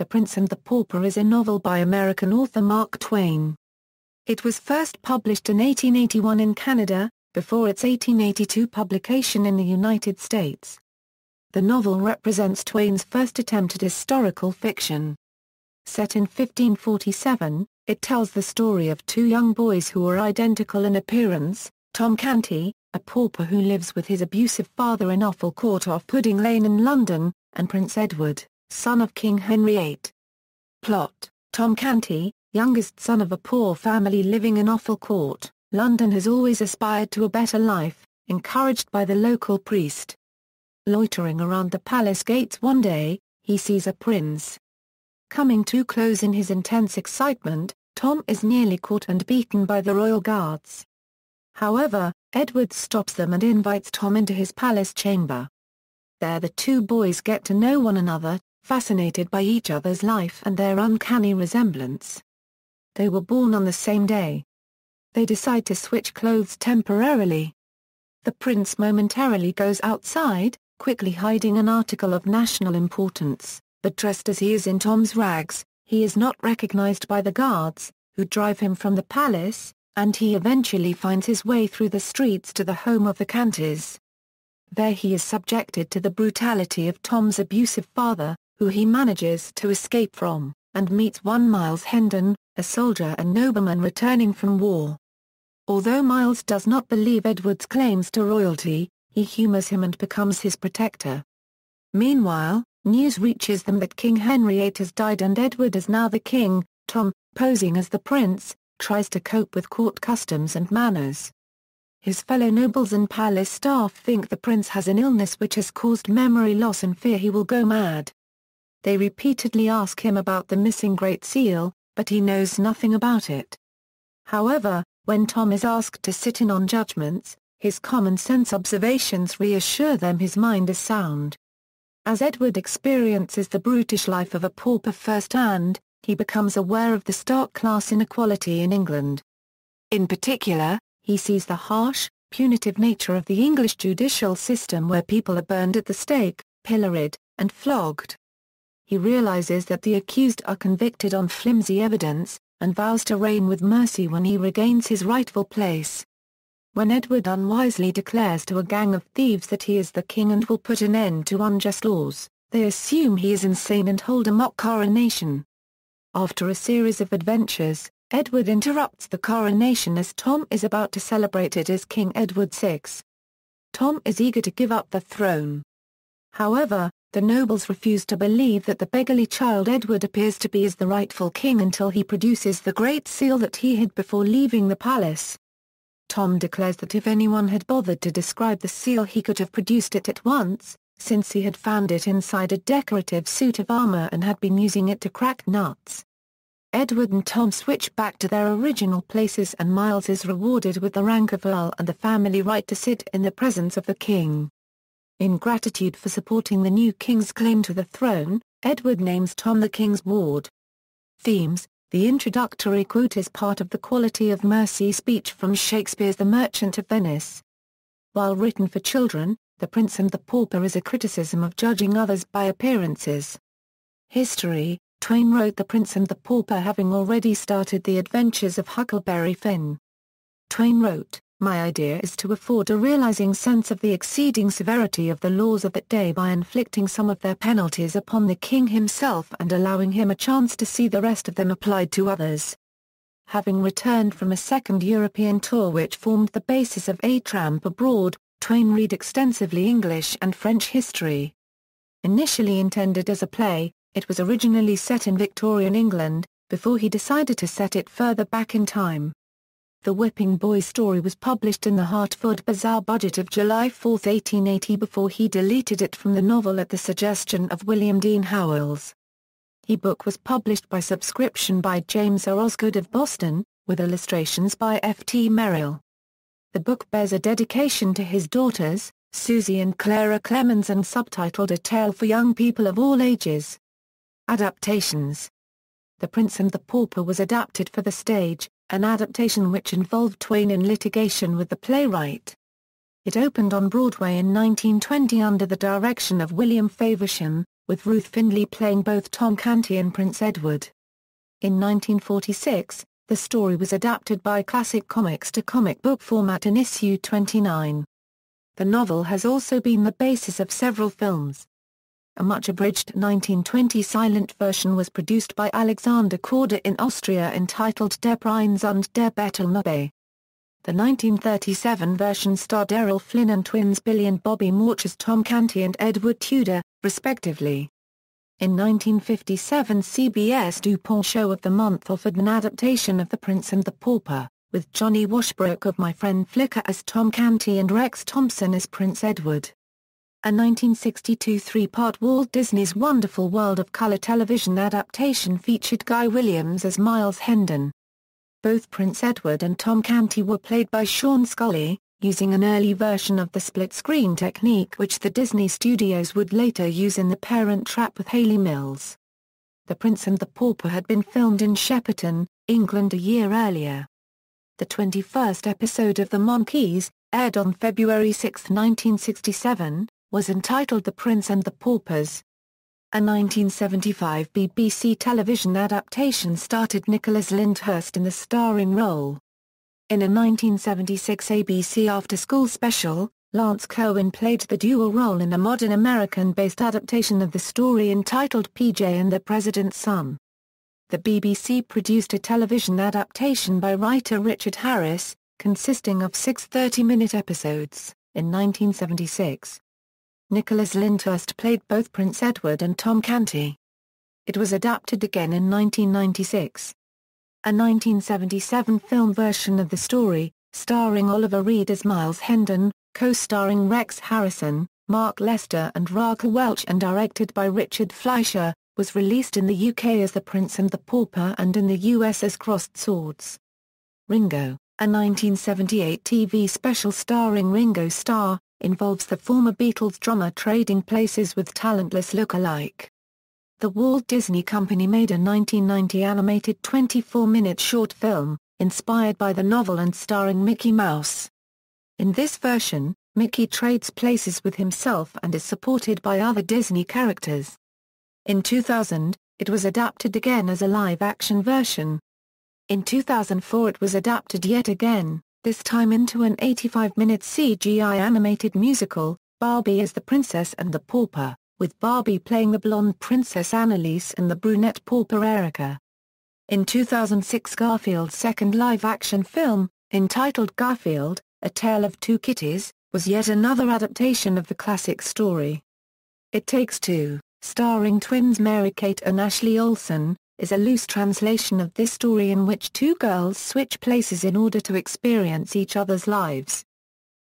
The Prince and the Pauper is a novel by American author Mark Twain. It was first published in 1881 in Canada, before its 1882 publication in the United States. The novel represents Twain's first attempt at historical fiction. Set in 1547, it tells the story of two young boys who are identical in appearance, Tom Canty, a pauper who lives with his abusive father in Offal Court off Pudding Lane in London, and Prince Edward, son of King Henry VIII. Plot: Tom Canty, youngest son of a poor family living in Offal Court, London, has always aspired to a better life, encouraged by the local priest. Loitering around the palace gates one day, he sees a prince. Coming too close in his intense excitement, Tom is nearly caught and beaten by the royal guards. However, Edward stops them and invites Tom into his palace chamber. There the two boys get to know one another, fascinated by each other's life and their uncanny resemblance. They were born on the same day. They decide to switch clothes temporarily. The prince momentarily goes outside, quickly hiding an article of national importance, but dressed as he is in Tom's rags, he is not recognized by the guards, who drive him from the palace, and he eventually finds his way through the streets to the home of the Cantys. There he is subjected to the brutality of Tom's abusive father, who he manages to escape from, and meets one Miles Hendon, a soldier and nobleman returning from war. Although Miles does not believe Edward's claims to royalty, he humors him and becomes his protector. Meanwhile, news reaches them that King Henry VIII has died and Edward is now the king. Tom, posing as the prince, tries to cope with court customs and manners. His fellow nobles and palace staff think the prince has an illness which has caused memory loss and fear he will go mad. They repeatedly ask him about the missing Great Seal, but he knows nothing about it. However, when Tom is asked to sit in on judgments, his common-sense observations reassure them his mind is sound. As Edward experiences the brutish life of a pauper firsthand, he becomes aware of the stark class inequality in England. In particular, he sees the harsh, punitive nature of the English judicial system where people are burned at the stake, pilloried, and flogged. He realizes that the accused are convicted on flimsy evidence, and vows to reign with mercy when he regains his rightful place. When Edward unwisely declares to a gang of thieves that he is the king and will put an end to unjust laws, they assume he is insane and hold a mock coronation. After a series of adventures, Edward interrupts the coronation as Tom is about to celebrate it as King Edward VI. Tom is eager to give up the throne. However, the nobles refuse to believe that the beggarly child Edward appears to be as the rightful king until he produces the Great Seal that he hid before leaving the palace. Tom declares that if anyone had bothered to describe the seal he could have produced it at once, since he had found it inside a decorative suit of armor and had been using it to crack nuts. Edward and Tom switch back to their original places and Miles is rewarded with the rank of Earl and the family right to sit in the presence of the king. In gratitude for supporting the new king's claim to the throne, Edward names Tom the king's ward. Themes: the introductory quote is part of the Quality of Mercy speech from Shakespeare's The Merchant of Venice. While written for children, The Prince and the Pauper is a criticism of judging others by appearances. History: Twain wrote The Prince and the Pauper having already started the adventures of Huckleberry Finn. Twain wrote, "My idea is to afford a realizing sense of the exceeding severity of the laws of that day by inflicting some of their penalties upon the king himself and allowing him a chance to see the rest of them applied to others." Having returned from a second European tour which formed the basis of A Tramp Abroad, Twain read extensively English and French history. Initially intended as a play, it was originally set in Victorian England, before he decided to set it further back in time. The Whipping Boy story was published in the Hartford Bazaar budget of July 4, 1880 before he deleted it from the novel at the suggestion of William Dean Howells. The book was published by subscription by James R. Osgood of Boston, with illustrations by F. T. Merrill. The book bears a dedication to his daughters, Susie and Clara Clemens, and subtitled A Tale for Young People of All Ages. Adaptations: The Prince and the Pauper was adapted for the stage, an adaptation which involved Twain in litigation with the playwright. It opened on Broadway in 1920 under the direction of William Faversham, with Ruth Findlay playing both Tom Canty and Prince Edward. In 1946, the story was adapted by Classic Comics to comic book format in issue 29. The novel has also been the basis of several films. A much-abridged 1920 silent version was produced by Alexander Korda in Austria entitled Der Prinz und der Bettelnobbe. The 1937 version starred Errol Flynn and twins Billy and Bobby Morch as Tom Canty and Edward Tudor, respectively. In 1957, CBS DuPont Show of the Month offered an adaptation of The Prince and the Pauper, with Johnny Washbrook of My Friend Flicker as Tom Canty and Rex Thompson as Prince Edward. A 1962 three-part Walt Disney's Wonderful World of Color television adaptation featured Guy Williams as Miles Hendon. Both Prince Edward and Tom Canty were played by Sean Scully, using an early version of the split-screen technique which the Disney studios would later use in The Parent Trap with Hayley Mills. The Prince and the Pauper had been filmed in Shepperton, England a year earlier. The 21st episode of The Monkees, aired on February 6, 1967, was entitled The Prince and the Paupers. A 1975 BBC television adaptation started Nicholas Lyndhurst in the starring role. In a 1976 ABC after-school special, Lance Cohen played the dual role in a modern American-based adaptation of the story entitled PJ and the President's Son. The BBC produced a television adaptation by writer Richard Harris, consisting of 6 30-minute episodes, in 1976. Nicholas Lyndhurst played both Prince Edward and Tom Canty. It was adapted again in 1996. A 1977 film version of the story, starring Oliver Reed as Miles Hendon, co-starring Rex Harrison, Mark Lester and Raquel Welch and directed by Richard Fleischer, was released in the UK as The Prince and the Pauper and in the US as Crossed Swords. Ringo, a 1978 TV special starring Ringo Starr, involves the former Beatles drummer trading places with talentless look-alike. The Walt Disney Company made a 1990 animated 24-minute short film, inspired by the novel and starring Mickey Mouse. In this version, Mickey trades places with himself and is supported by other Disney characters. In 2000, it was adapted again as a live-action version. In 2004 it was adapted yet again, this time into an 85-minute CGI animated musical, Barbie as the Princess and the Pauper, with Barbie playing the blonde princess Annalise and the brunette pauper Erica. In 2006 Garfield's second live-action film, entitled Garfield, A Tale of Two Kitties, was yet another adaptation of the classic story. It Takes Two, starring twins Mary-Kate and Ashley Olsen, is a loose translation of this story in which two girls switch places in order to experience each other's lives.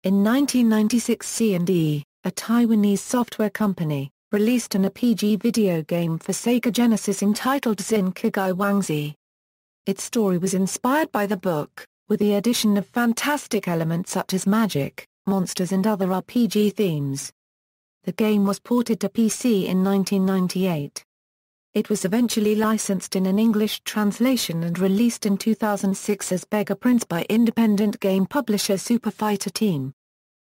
In 1996 C&E, a Taiwanese software company, released an RPG video game for Sega Genesis entitled Zin Kigai Wangzi. Its story was inspired by the book, with the addition of fantastic elements such as magic, monsters and other RPG themes. The game was ported to PC in 1998. It was eventually licensed in an English translation and released in 2006 as Beggar Prince by independent game publisher Super Fighter Team.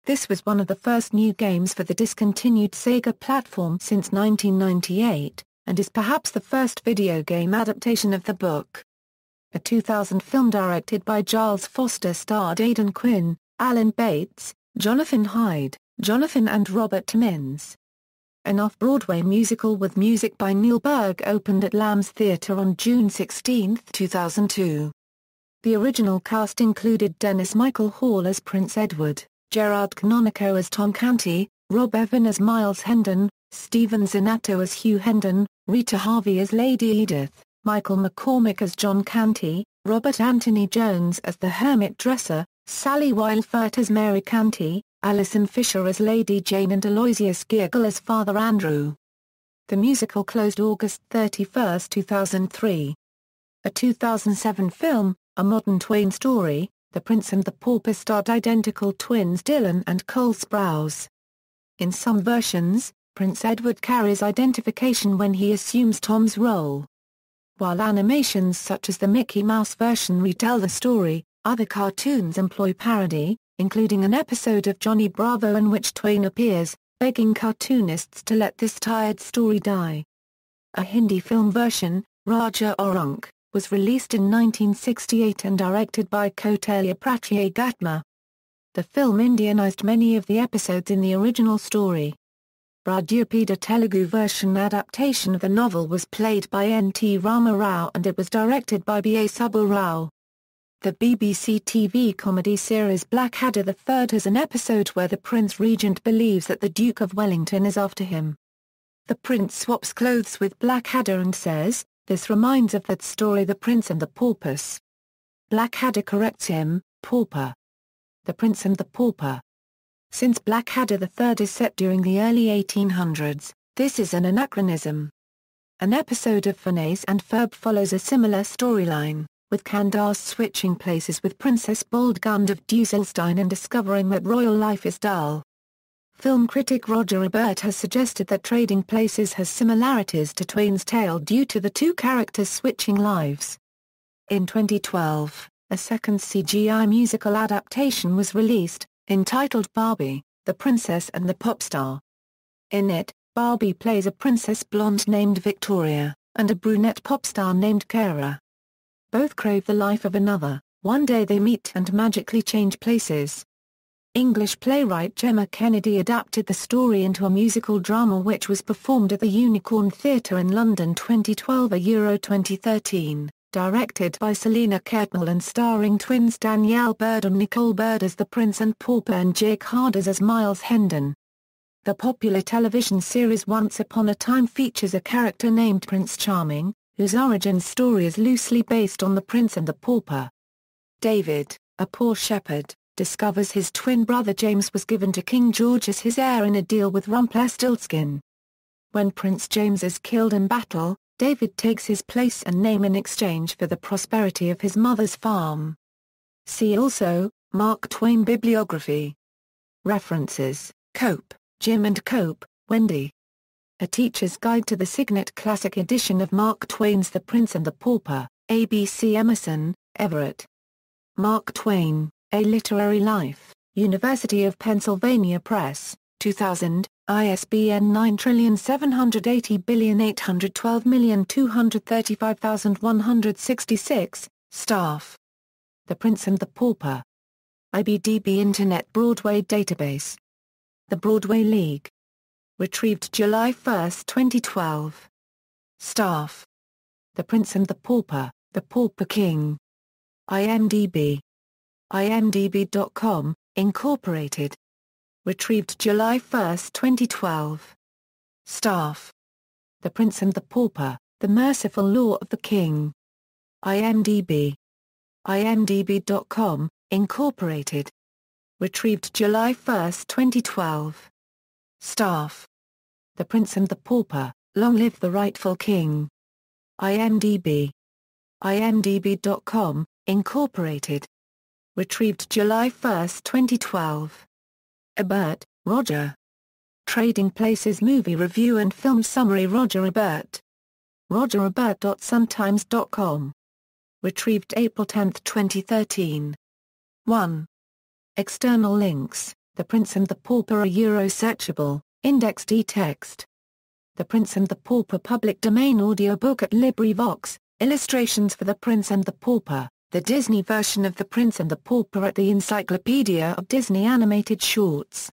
This was one of the first new games for the discontinued Sega platform since 1998, and is perhaps the first video game adaptation of the book. A 2000 film directed by Giles Foster starred Aidan Quinn, Alan Bates, Jonathan Hyde, Jonathan and Robert Timmins. An off-Broadway musical with music by Neil Berg opened at Lamb's Theatre on June 16, 2002. The original cast included Dennis Michael Hall as Prince Edward, Gerard Canonico as Tom Canty, Rob Evan as Miles Hendon, Stephen Zanato as Hugh Hendon, Rita Harvey as Lady Edith, Michael McCormick as John Canty, Robert Anthony Jones as the Hermit Dresser, Sally Wildfurt as Mary Canty, Alison Fisher as Lady Jane and Aloysius Giergel as Father Andrew. The musical closed August 31, 2003. A 2007 film, A Modern Twain Story, The Prince and the Pauper starred identical twins Dylan and Cole Sprouse. In some versions, Prince Edward carries identification when he assumes Tom's role. While animations such as the Mickey Mouse version retell the story, other cartoons employ parody, including an episode of Johnny Bravo in which Twain appears, begging cartoonists to let this tired story die. A Hindi film version, Raja Aurunk, was released in 1968 and directed by Kautilya Pratyagatma. The film Indianized many of the episodes in the original story. Radyapida Telugu version adaptation of the novel was played by N.T. Rama Rao and it was directed by B.A. Subba Rao. The BBC TV comedy series Blackadder III has an episode where the Prince Regent believes that the Duke of Wellington is after him. The Prince swaps clothes with Blackadder and says, "This reminds of that story The Prince and the Paupers." Blackadder corrects him, "Pauper." The Prince and the Pauper. Since Blackadder III is set during the early 1800s, this is an anachronism. An episode of Phineas and Ferb follows a similar storyline, with Candace switching places with Princess Boldgund of Dusselstein and discovering that royal life is dull. Film critic Roger Ebert has suggested that Trading Places has similarities to Twain's Tale due to the two characters switching lives. In 2012, a second CGI musical adaptation was released, entitled Barbie, the Princess and the Pop Star. In it, Barbie plays a princess blonde named Victoria, and a brunette pop star named Kara. Both crave the life of another. One day they meet and magically change places. English playwright Gemma Kennedy adapted the story into a musical drama which was performed at the Unicorn Theatre in London 2012 Euro 2013, directed by Selena Kertnell and starring twins Danielle Bird and Nicole Bird as the Prince and Pauper and Jake Harders as Miles Hendon. The popular television series Once Upon a Time features a character named Prince Charming, whose origin story is loosely based on The Prince and the Pauper. David, a poor shepherd, discovers his twin brother James was given to King George as his heir in a deal with Rumpelstiltskin. When Prince James is killed in battle, David takes his place and name in exchange for the prosperity of his mother's farm. See also, Mark Twain bibliography. References, Cope, Jim and Cope, Wendy. A Teacher's Guide to the Signet Classic Edition of Mark Twain's The Prince and the Pauper, ABC Emerson, Everett. Mark Twain, A Literary Life, University of Pennsylvania Press, 2000, ISBN 9780812235166, Staff. The Prince and the Pauper. IBDB Internet Broadway Database. The Broadway League. Retrieved July 1, 2012. Staff. The Prince and the Pauper, The Pauper King. IMDb. IMDb.com, Incorporated. Retrieved July 1, 2012. Staff. The Prince and the Pauper, The Merciful Law of the King. IMDb. IMDb.com, Incorporated. Retrieved July 1, 2012. Staff. The Prince and the Pauper, Long Live the Rightful King. IMDb. IMDb.com, Incorporated. Retrieved July 1, 2012. Ebert, Roger. Trading Places Movie Review and Film Summary Roger Ebert. rogerebert.suntimes.com. Retrieved April 10, 2013. 1. External links, The Prince and the Pauper are Euro-searchable, indexed e-text. The Prince and the Pauper public domain audiobook at LibriVox, illustrations for The Prince and the Pauper, the Disney version of The Prince and the Pauper at the Encyclopedia of Disney Animated Shorts.